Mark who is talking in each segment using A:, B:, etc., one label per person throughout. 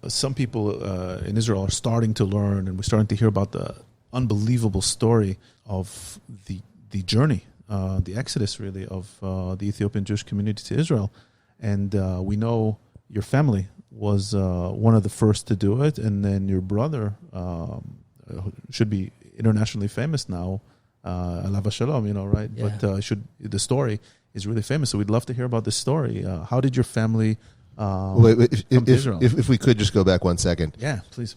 A: some people in Israel are starting to learn, and we're starting to hear about the unbelievable story of the journey, the exodus, really, of the Ethiopian Jewish community to Israel. And we know your family was one of the first to do it, and then your brother should be internationally famous now, Alav Shalom, right? Yeah. But the story is really famous, so we'd love to hear about this story. How did your family come to Israel?
B: If we could just go back 1 second.
A: Yeah, please.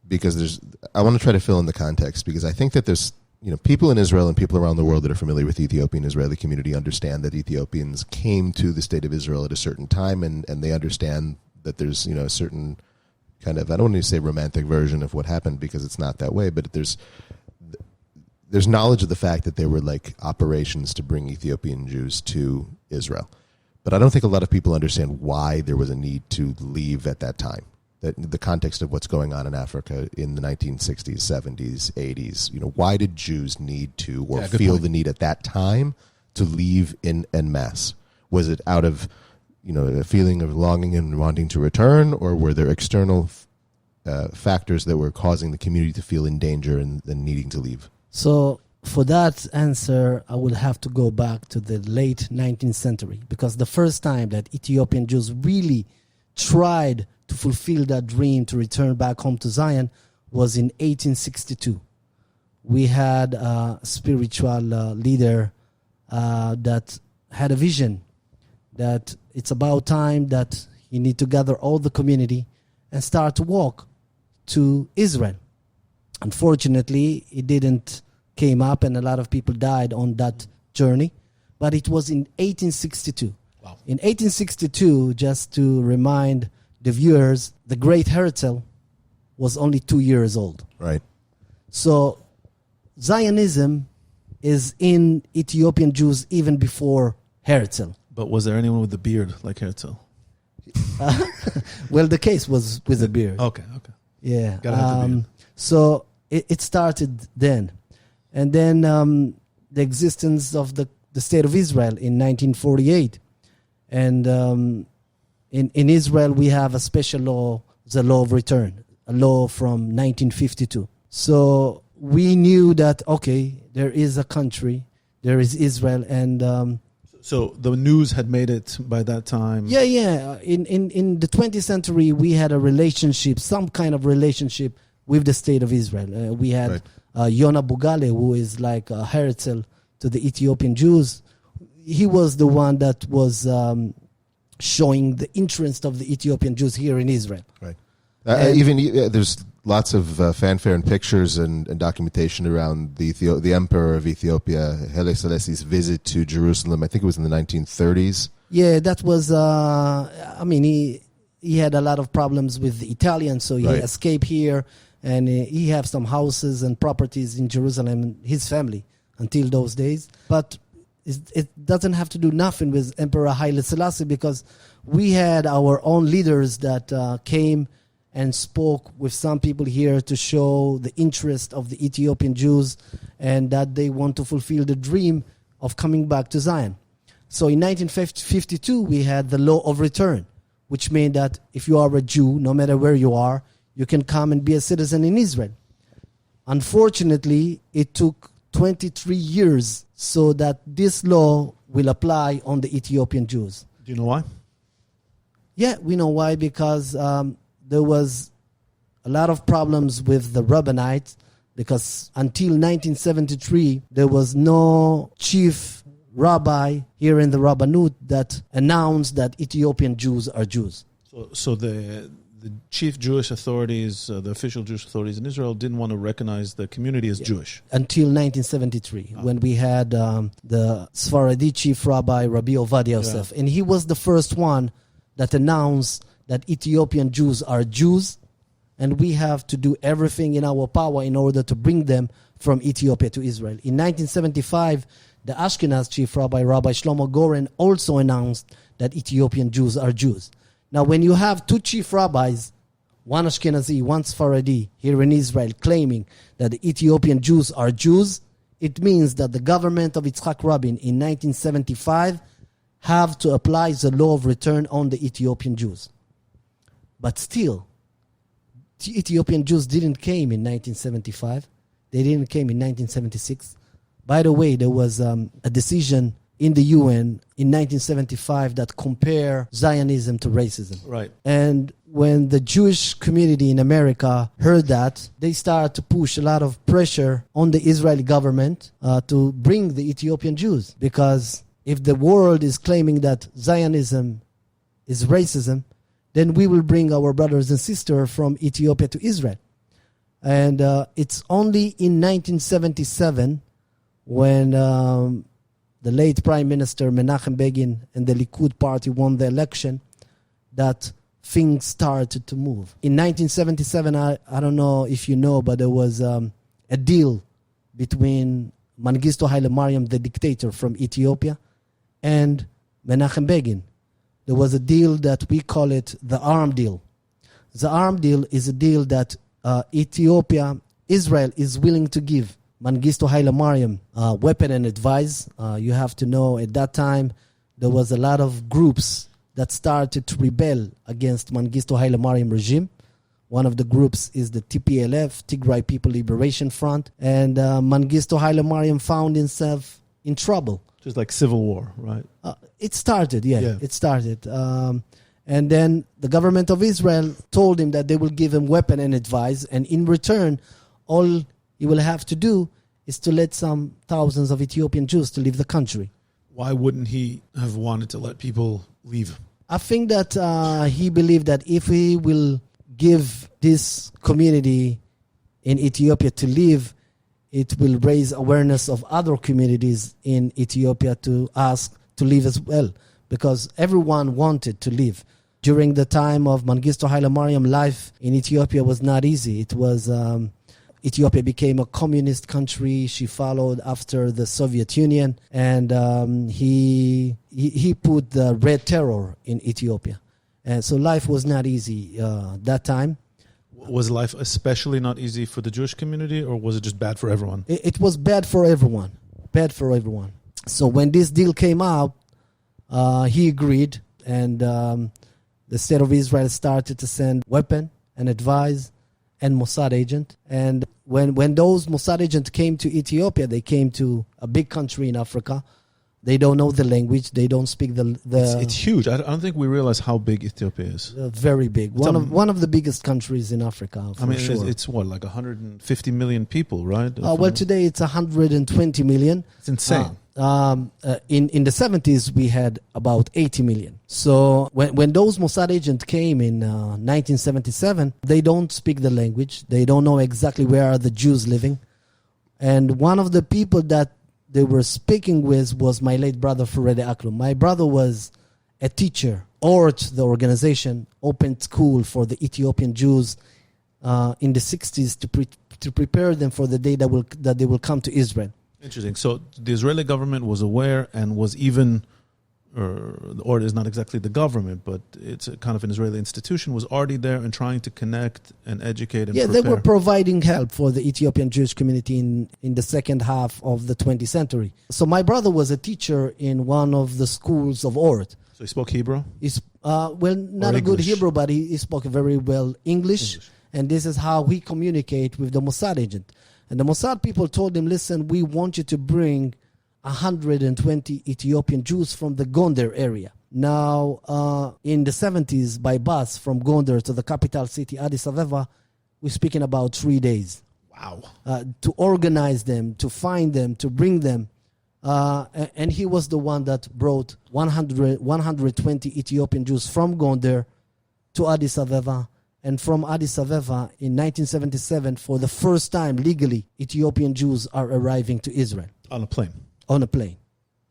B: Because I want to try to fill in the context, because I think that there's people in Israel and people around the world that are familiar with the Ethiopian Israeli community understand that Ethiopians came to the state of Israel at a certain time, and they understand that there's a certain kind of, I don't want to say romantic version of what happened, because it's not that way, but there's knowledge of the fact that there were like operations to bring Ethiopian Jews to Israel. But I don't think a lot of people understand why there was a need to leave at that time. The context of what's going on in Africa in the 1960s, 70s, 80s. Why did Jews need to feel the need at that time to leave en masse? Was it out of a feeling of longing and wanting to return, or were there external factors that were causing the community to feel in danger and needing to leave?
C: So for that answer, I would have to go back to the late 19th century, because the first time that Ethiopian Jews really tried to fulfill that dream to return back home to Zion was in 1862. We had a spiritual leader that had a vision that it's about time that you need to gather all the community and start to walk to Israel. Unfortunately, it didn't came up, and a lot of people died on that journey. But it was in 1862.
A: Wow.
C: In 1862, just to remind the viewers, the great Herzl was only 2 years old.
B: Right.
C: So Zionism is in Ethiopian Jews even before Herzl.
A: But was there anyone with a beard like Herzl?
C: Well, the case was with a beard.
A: Okay.
C: Yeah.
A: Gotta have the beard.
C: So it started then. And then the existence of the State of Israel in 1948. And in Israel, we have a special law, the law of return, a law from 1952. So we knew that, okay, there is a country, there is Israel, and...
A: So the news had made it by that time?
C: Yeah. In the 20th century, we had a relationship, some kind of relationship with the State of Israel. We had Yona Bugale, who is like a Herzl to the Ethiopian Jews. He was the one that was showing the interest of the Ethiopian Jews here in Israel.
B: Right. There's lots of fanfare and pictures and documentation around the Emperor of Ethiopia, Haile Selassie's visit to Jerusalem. I think it was in the 1930s.
C: Yeah, that was, he had a lot of problems with the Italians, so he escaped here, and he had some houses and properties in Jerusalem, his family, until those days. But it doesn't have to do nothing with Emperor Haile Selassie, because we had our own leaders that came and spoke with some people here to show the interest of the Ethiopian Jews and that they want to fulfill the dream of coming back to Zion. So in 1952, we had the law of return, which meant that if you are a Jew, no matter where you are, you can come and be a citizen in Israel. Unfortunately, it took 23 years so that this law will apply on the Ethiopian Jews.
A: Do you know why?
C: Yeah, we know why, because there was a lot of problems with the rabbinites, because until 1973, there was no chief rabbi here in the Rabbanut that announced that Ethiopian Jews are Jews.
A: So the chief Jewish authorities, the official Jewish authorities in Israel, didn't want to recognize the community as Jewish.
C: Until 1973, when we had the Sephardi chief rabbi, Rabbi Ovadia Yosef. And he was the first one that announced that Ethiopian Jews are Jews, and we have to do everything in our power in order to bring them from Ethiopia to Israel. In 1975, the Ashkenaz chief rabbi, Rabbi Shlomo Goren, also announced that Ethiopian Jews are Jews. Now, when you have two chief rabbis, one Ashkenazi, one Sephardi, here in Israel, claiming that the Ethiopian Jews are Jews, it means that the government of Yitzhak Rabin in 1975 have to apply the law of return on the Ethiopian Jews. But still, Ethiopian Jews didn't came in 1975. They didn't came in 1976. By the way, there was a decision in the UN in 1975 that compare Zionism to racism.
A: Right.
C: And when the Jewish community in America heard that, they started to push a lot of pressure on the Israeli government to bring the Ethiopian Jews. Because if the world is claiming that Zionism is racism, then we will bring our brothers and sisters from Ethiopia to Israel. And it's only in 1977 when the late Prime Minister Menachem Begin and the Likud party won the election that things started to move. In 1977, I don't know if you know, but there was a deal between Mengistu Haile Mariam, the dictator from Ethiopia, and Menachem Begin. There was a deal that we call it the arm deal. The arm deal is a deal that Israel is willing to give Mengistu Haile Mariam weapon and advice. You have to know at that time there was a lot of groups that started to rebel against Mengistu Haile Mariam regime. One of the groups is the TPLF, Tigray People Liberation Front, and Mengistu Haile Mariam found himself in trouble.
A: Just like civil war, right?
C: It started, it started. And then the government of Israel told him that they will give him weapon and advice, and in return, all he will have to do is to let some thousands of Ethiopian Jews to leave the country.
A: Why wouldn't he have wanted to let people leave?
C: I think that he believed that if he will give this community in Ethiopia to live, it will raise awareness of other communities in Ethiopia to ask to live as well, because everyone wanted to live. During the time of Mengistu Haile Mariam, life in Ethiopia was not easy. It was Ethiopia became a communist country. She followed after the Soviet Union, and he put the Red Terror in Ethiopia. And so life was not easy that time.
A: Was life especially not easy for the Jewish community, or was it just bad for everyone?
C: It was bad for everyone. Bad for everyone. So when this deal came out, he agreed, and the state of Israel started to send weapon and advice and Mossad agent. And when those Mossad agents came to Ethiopia, they came to a big country in Africa. They don't know the language. They don't speak the
A: It's huge. I don't think we realize how big Ethiopia is.
C: Very big. One of the biggest countries in Africa, for sure.
A: It's what, like 150 million people, right?
C: Well, today it's 120 million.
A: It's insane.
C: In the 70s, we had about 80 million. So when those Mossad agents came in 1977, they don't speak the language. They don't know exactly where are the Jews living. And one of the people that they were speaking with was my late brother, Ferede Aklum. My brother was a teacher. ORT, the organization, opened school for the Ethiopian Jews in the 60s to prepare them for the day that they will come to Israel.
A: Interesting. So the Israeli government was aware and was even, or it is not exactly the government, but it's a kind of an Israeli institution, was already there and trying to connect and educate and prepare.
C: They were providing help for the Ethiopian Jewish community in the second half of the 20th century. So my brother was a teacher in one of the schools of Ort.
A: So he spoke Hebrew?
C: Not a good Hebrew, but he spoke very well English. And this is how we communicate with the Mossad agent. And the Mossad people told him, listen, we want you to bring 120 Ethiopian Jews from the Gondar area. Now, in the 70s, by bus from Gondar to the capital city, Addis Ababa, we're speaking about 3 days.
A: Wow.
C: To organize them, to find them, to bring them. And he was the one that brought 120 Ethiopian Jews from Gondar to Addis Ababa. And from Addis Ababa in 1977, for the first time legally, Ethiopian Jews are arriving to Israel.
A: On a plane?
C: On a plane.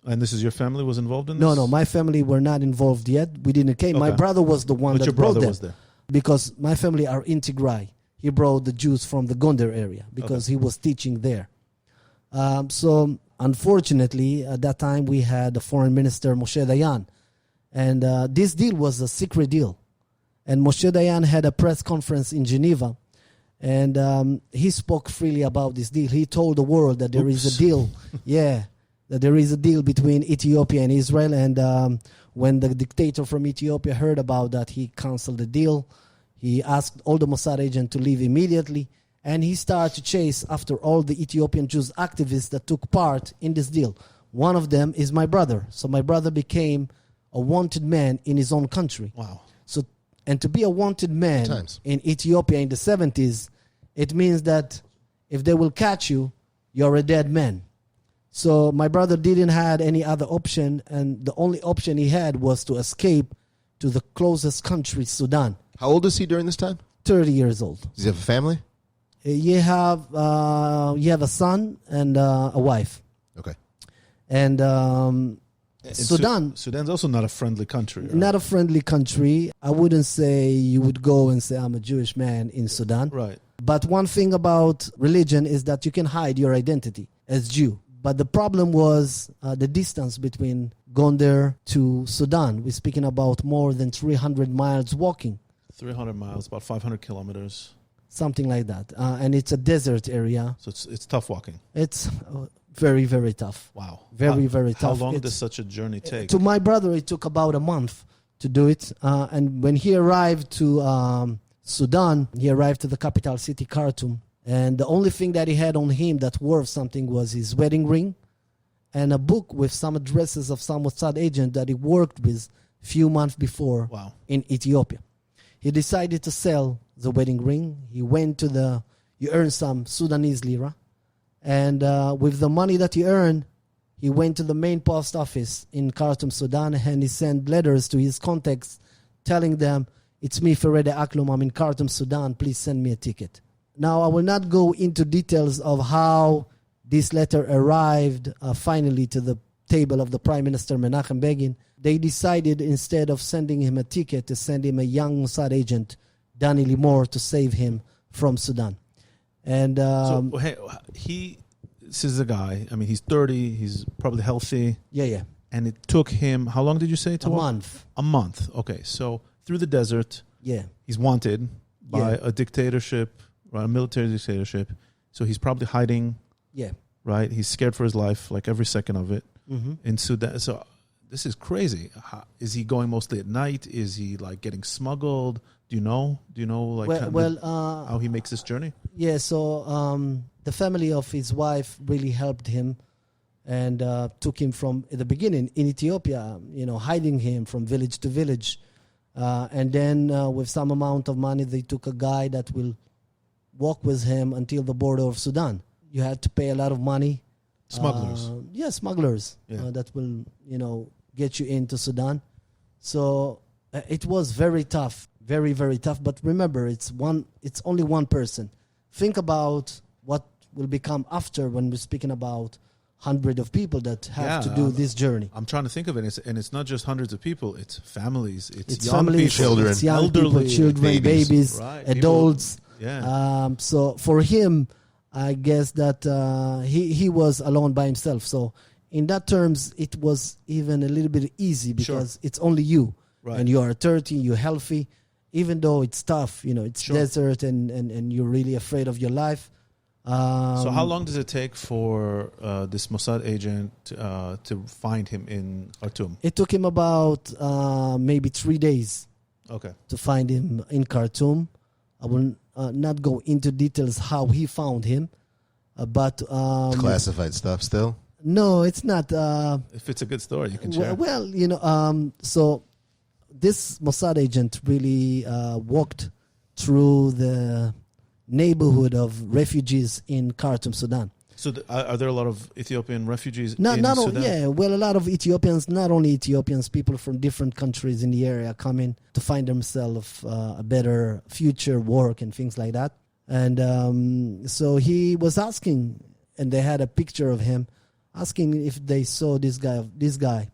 A: And this is your family was involved in this?
C: No, my family were not involved yet. We didn't came. Okay. My brother was the one that brought them. Was there? Because my family are in Tigray. He brought the Jews from the Gondar area because he was teaching there. So unfortunately, at that time, we had the foreign minister, Moshe Dayan. And this deal was a secret deal. And Moshe Dayan had a press conference in Geneva, and he spoke freely about this deal. He told the world that there is a deal, that there is a deal between Ethiopia and Israel. And when the dictator from Ethiopia heard about that, he canceled the deal. He asked all the Mossad agents to leave immediately, and he started to chase after all the Ethiopian Jews activists that took part in this deal. One of them is my brother. So my brother became a wanted man in his own country.
A: Wow.
C: So, and to be a wanted man in Ethiopia in the 70s, it means that if they will catch you, you're a dead man. So my brother didn't have any other option, and the only option he had was to escape to the closest country, Sudan.
B: How old is he during this time?
C: 30 years old.
B: Does he have a family?
C: You have a son and a wife.
B: Okay.
C: And Sudan.
A: Sudan's also not a friendly country. Right?
C: Not a friendly country. I wouldn't say you would go and say, I'm a Jewish man in Sudan.
A: Right.
C: But one thing about religion is that you can hide your identity as Jew. But the problem was the distance between Gondar to Sudan. We're speaking about more than 300 miles walking.
A: 300 miles, about 500 kilometers.
C: Something like that. And it's a desert area.
A: So it's tough walking.
C: It's very, very tough.
A: Wow.
C: Very, very tough.
A: How long does such a journey take?
C: To my brother, it took about a month to do it. And when he arrived to Sudan, he arrived to the capital city, Khartoum. And the only thing that he had on him that worth something was his wedding ring and a book with some addresses of some Mossad agent that he worked with a few months before in Ethiopia. He decided to sell the wedding ring. He went to he earned some Sudanese lira. And with the money that he earned, he went to the main post office in Khartoum, Sudan, and he sent letters to his contacts telling them, it's me, Ferede Aklum, I'm in Khartoum, Sudan, please send me a ticket. Now, I will not go into details of how this letter arrived finally to the table of the Prime Minister Menachem Begin. They decided, instead of sending him a ticket, to send him a young Mossad agent, Danny Limor, to save him from Sudan. And
A: this is a guy, I mean, he's 30, he's probably healthy.
C: Yeah.
A: And it took him, how long did you say?
C: A month.
A: A month, okay. So through the desert, he's wanted by a dictatorship, right, a military dictatorship. So he's probably hiding, right? He's scared for his life, like every second of it in Sudan. So this is crazy. Is he going mostly at night? Is he like getting smuggled? Do you know? Like how he makes this journey?
C: Yeah. So the family of his wife really helped him and took him from at the beginning in Ethiopia, hiding him from village to village, and then with some amount of money, they took a guy that will walk with him until the border of Sudan. You had to pay a lot of money.
A: Smugglers.
C: Smugglers that will, get you into Sudan. So it was very tough, very, very tough. But remember, it's only one person. Think about what will become after when we're speaking about hundreds of people that have to do this journey.
A: I'm trying to think of it, and it's not just hundreds of people. It's families. It's young
C: families,
A: people,
B: children,
C: it's young
A: elderly,
C: people, children, babies,
A: right,
C: adults.
A: People,
C: So for him, I guess that he was alone by himself. So in that terms, it was even a little bit easy because it's only you.
A: Right.
C: And you are 30, you're healthy. Even though it's tough, it's desert and you're really afraid of your life.
A: So how long does it take for this Mossad agent to find him in Khartoum?
C: It took him about maybe 3 days to find him in Khartoum. I will not go into details how he found him, but...
B: classified stuff still?
C: No, it's not.
A: If it's a good story, you can share.
C: Well, so this Mossad agent really walked through the neighborhood of refugees in Khartoum, Sudan.
A: So are there a lot of Ethiopian refugees in
C: Sudan?
A: Sudan?
C: Well, a lot of Ethiopians, not only Ethiopians, people from different countries in the area coming to find themselves a better future, work, and things like that. And so he was asking, and they had a picture of him, asking if they saw this guy.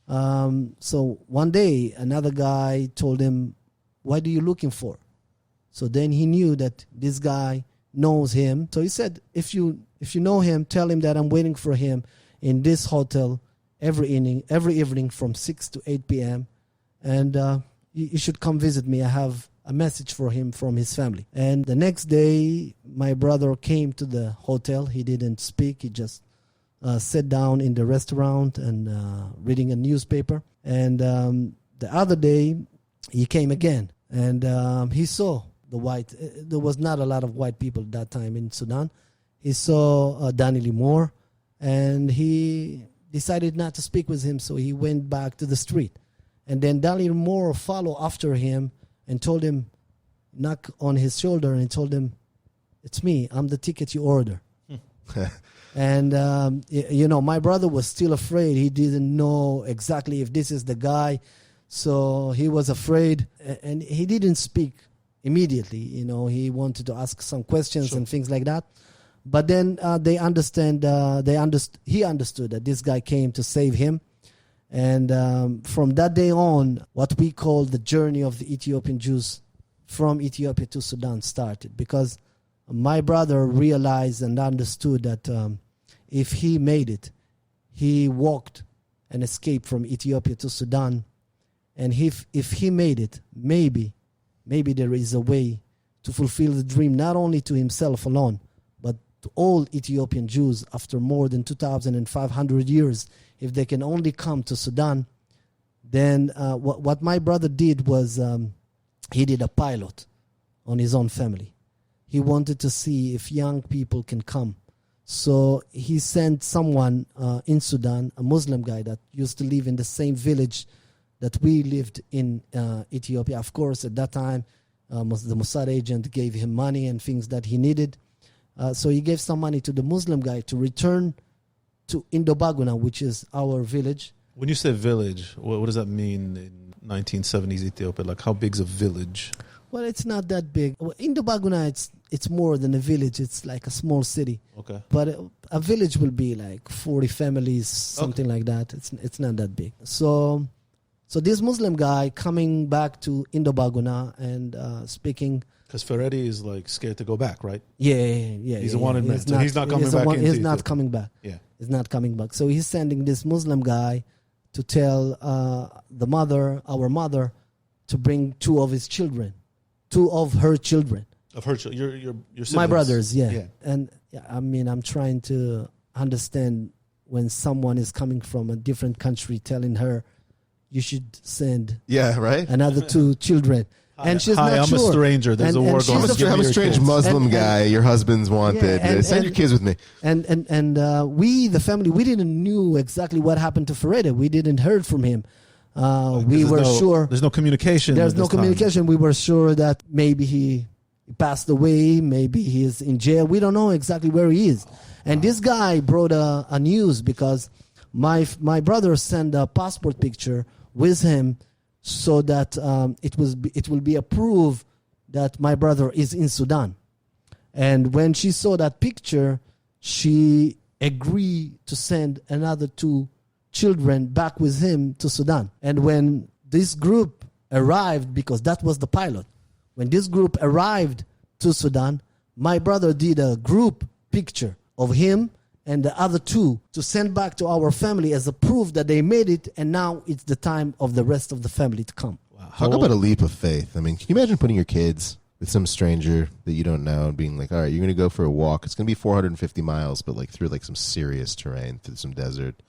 C: So one day, another guy told him, "What are you looking for?" So then he knew that this guy knows him. So he said, if you know him, tell him that I'm waiting for him in this hotel every evening from 6 to 8 p.m. And you should come visit me. I have a message for him from his family. And the next day, my brother came to the hotel. He didn't speak. He just sat down in the restaurant and reading a newspaper. And the other day, he came again. And he saw the white. There was not a lot of white people at that time in Sudan. He saw Daniel Moore, and he decided not to speak with him, so he went back to the street. And then Daniel Moore followed after him and told him, knock on his shoulder, and told him, "It's me. I'm the ticket you order." And, my brother was still afraid. He didn't know exactly if this is the guy. So he was afraid, and he didn't speak immediately. He wanted to ask some questions and things like that. But then he understood that this guy came to save him. And from that day on, what we call the journey of the Ethiopian Jews from Ethiopia to Sudan started, because my brother realized and understood that if he made it, he walked and escaped from Ethiopia to Sudan. And if he made it, maybe there is a way to fulfill the dream, not only to himself alone, but to all Ethiopian Jews after more than 2,500 years. If they can only come to Sudan, then what my brother did was he did a pilot on his own family. He wanted to see if young people can come. So he sent someone in Sudan, a Muslim guy that used to live in the same village that we lived in Ethiopia. Of course, at that time, the Mossad agent gave him money and things that he needed. So he gave some money to the Muslim guy to return to Indobaguna, which is our village.
A: When you say village, what does that mean in 1970s Ethiopia? Like, how big's a village?
C: Well, it's not that big. Indobaguna, it's more than a village. It's like a small city.
A: Okay.
C: But a village will be like 40 families, something like that. It's not that big. So this Muslim guy coming back to Indobaguna and speaking.
A: Because Ferede is like scared to go back, right?
C: Yeah.
A: He's a wanted man. So he's not coming back.
C: He's not coming back.
A: Yeah.
C: He's not coming back. So he's sending this Muslim guy to tell our mother, to bring two of her children.
A: Of her children, your siblings.
C: My brothers, yeah. And I'm trying to understand when someone is coming from a different country telling her, you should send another two children. And she's not sure.
A: I'm a stranger. There's a war going on.
B: I'm a strange Muslim guy. Your husband's wanted. Send your kids with me.
C: And we, the family, we didn't knew exactly what happened to Ferede. We didn't heard from him. We were sure.
A: There's no communication.
C: There's no communication. We were sure that maybe he passed away. Maybe he is in jail. We don't know exactly where he is. And this guy brought a news because my brother sent a passport picture with him, so that it will be a proof that my brother is in Sudan. And when she saw that picture, she agreed to send another two children back with him to Sudan. And when this group arrived, because that was the pilot, when this group arrived to Sudan, my brother did a group picture of him and the other two to send back to our family as a proof that they made it, and now it's the time of the rest of the family to come.
B: Wow. Talk about a leap of faith. I mean, can you imagine putting your kids with some stranger that you don't know and being like, all right, you're going to go for a walk. It's going to be 450 miles, but like through like some serious terrain, through some desert.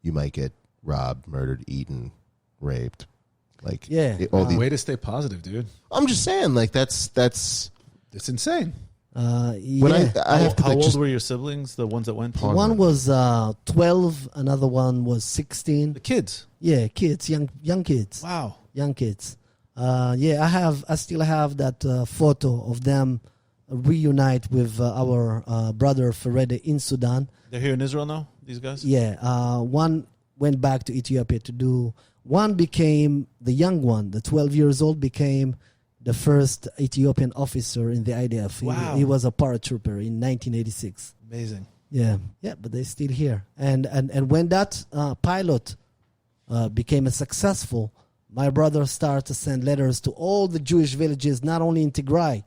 B: You might get robbed, murdered, eaten, raped. Like,
A: way to stay positive, dude.
B: I'm just saying, like, that's
A: it's insane.
B: When I have to
A: how old were your siblings, the ones that went?
C: One was 12, another one was 16.
A: The kids?
C: Yeah, kids, young kids.
A: Wow.
C: Young kids. I still have that photo of them reunite with our brother Ferede in Sudan.
A: They're here in Israel now, these guys?
C: Yeah. One went back to Ethiopia to do... One became, the young one, the 12 years old, became the first Ethiopian officer in the IDF.
A: Wow.
C: He was a paratrooper in 1986.
A: Amazing.
C: Yeah, but they're still here. And when that pilot became a successful, my brother started to send letters to all the Jewish villages, not only in Tigray,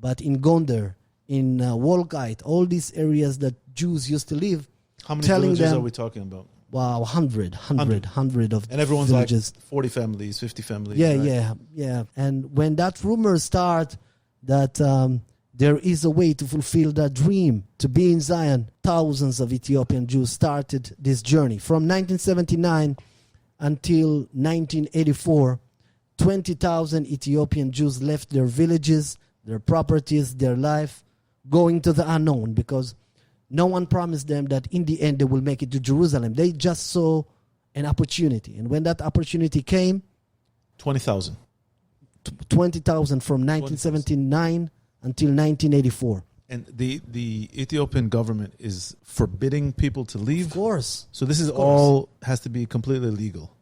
C: but in Gondar, in Wolgite, all these areas that Jews used to live.
A: How many villages are we talking about?
C: Wow, 100 of
A: and everyone's
C: villages.
A: Like 40 families, 50 families.
C: Yeah,
A: right?
C: yeah. And when that rumor started that there is a way to fulfill that dream, to be in Zion, thousands of Ethiopian Jews started this journey from 1979 until 1984 20,000 Ethiopian Jews left their villages, their properties, their life, going to the unknown, because no one promised them that in the end they will make it to Jerusalem. They just saw an opportunity. And when that opportunity came,
A: 20,000.
C: 20,000 from 1979 until 1984.
A: And the Ethiopian government is forbidding people to leave?
C: Of course.
A: So this is all has to be completely legal.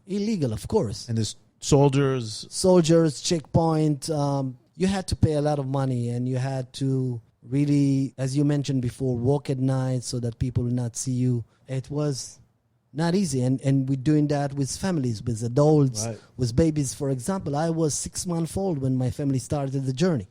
C: Illegal, of course.
A: And there's soldiers, checkpoint. You had to pay a lot of money, and you had to really, as you mentioned before, walk at night so that people will not see you. It was not easy. And we're doing that with families, with adults, right,
C: with babies. For example, I was 6 months old when my family started the journey.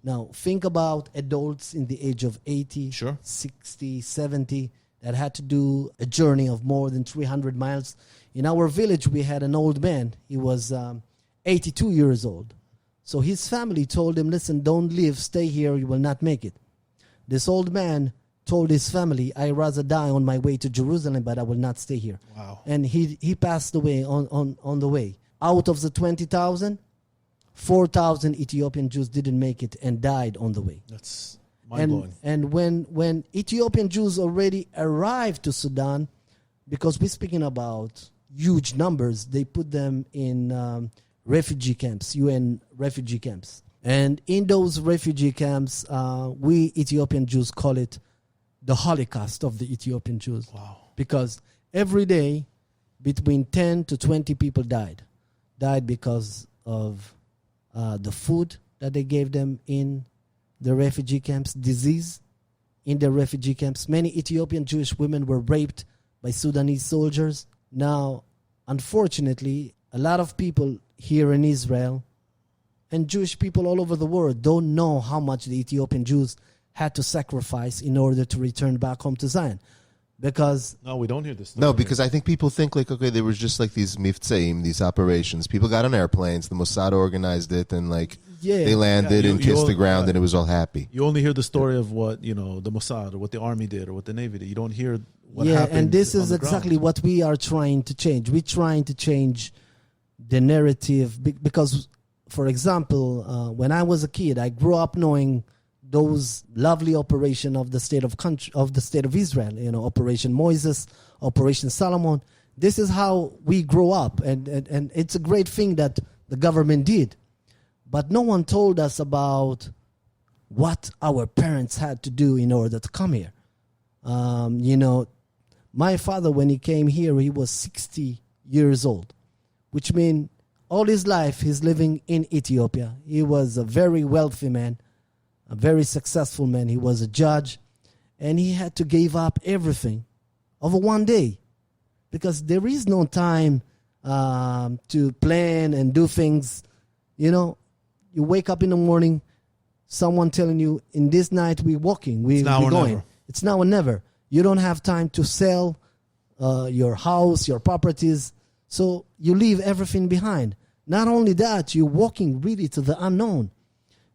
C: Now, think about adults in the age of 80,
A: sure,
C: 60, 70 that had to do a journey of more than 300 miles. In our village, we had an old man. He was 82 years old. So his family told him, listen, don't leave, stay here, you will not make it. This old man told his family, I'd rather die on my way to Jerusalem, but I will not stay here.
A: Wow.
C: And he passed away on the way. Out of the 20,000, 4,000 Ethiopian Jews didn't make it and died on the way.
A: That's mind-blowing.
C: And when Ethiopian Jews already arrived to Sudan, because we're speaking about huge numbers, they put them in refugee camps, UN refugee camps. And in those refugee camps, we Ethiopian Jews call it the Holocaust of the Ethiopian Jews.
A: Wow.
C: Because every day, between 10 to 20 people died because of the food that they gave them in the refugee camps, disease in the refugee camps. Many Ethiopian Jewish women were raped by Sudanese soldiers. Now, unfortunately, a lot of people here in Israel and Jewish people all over the world don't know how much the Ethiopian Jews had to sacrifice in order to return back home to Zion. Because
A: no, we don't hear this.
B: No, because I think people think like, okay, there was just like these miftzeim, these operations. People got on airplanes, the Mossad organized it, and like they landed and kissed the ground, and it was all happy.
A: You only hear the story of what the Mossad or what the army did or what the Navy did. You don't hear what happened.
C: And this is
A: on the
C: exactly
A: ground.
C: what we are trying to change. We're trying to change the narrative because, for example, when I was a kid, I grew up knowing those lovely operation of the state of Israel, Operation Moses, Operation Solomon. This is how we grow up, and it's a great thing that the government did. But no one told us about what our parents had to do in order to come here. My father, when he came here, he was 60 years old, which means all his life he's living in Ethiopia. He was a very wealthy man, a very successful man. He was a judge, and he had to give up everything over one day because there is no time to plan and do things. You wake up in the morning, someone telling you, in this night we're walking, we're going.
A: Never.
C: It's now or never. You don't have time to sell your house, your properties, so you leave everything behind. Not only that, you're walking really to the unknown.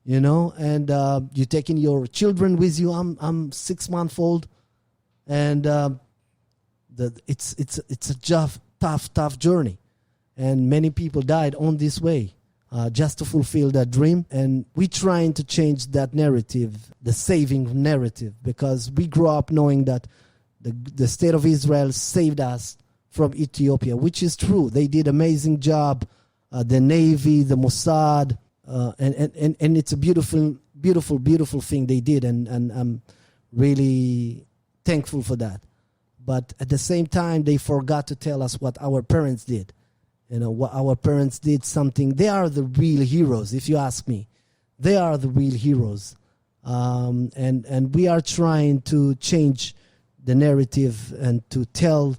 C: And you're taking your children with you. I'm 6 months old, and it's a tough journey, and many people died on this way just to fulfill that dream. And we're trying to change that narrative, the saving narrative, because we grew up knowing that the state of Israel saved us from Ethiopia, which is true. They did amazing job. The Navy, the Mossad. And it's a beautiful thing they did, and I'm really thankful for that. But at the same time, they forgot to tell us what our parents did. What our parents did something. They are the real heroes, if you ask me. They are the real heroes. And we are trying to change the narrative and to tell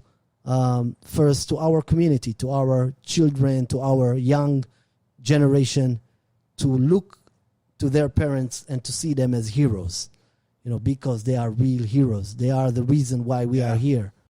C: first to our community, to our children, to our young generation, to look to their parents and to see them as heroes, because they are real heroes. They are the reason why we are here.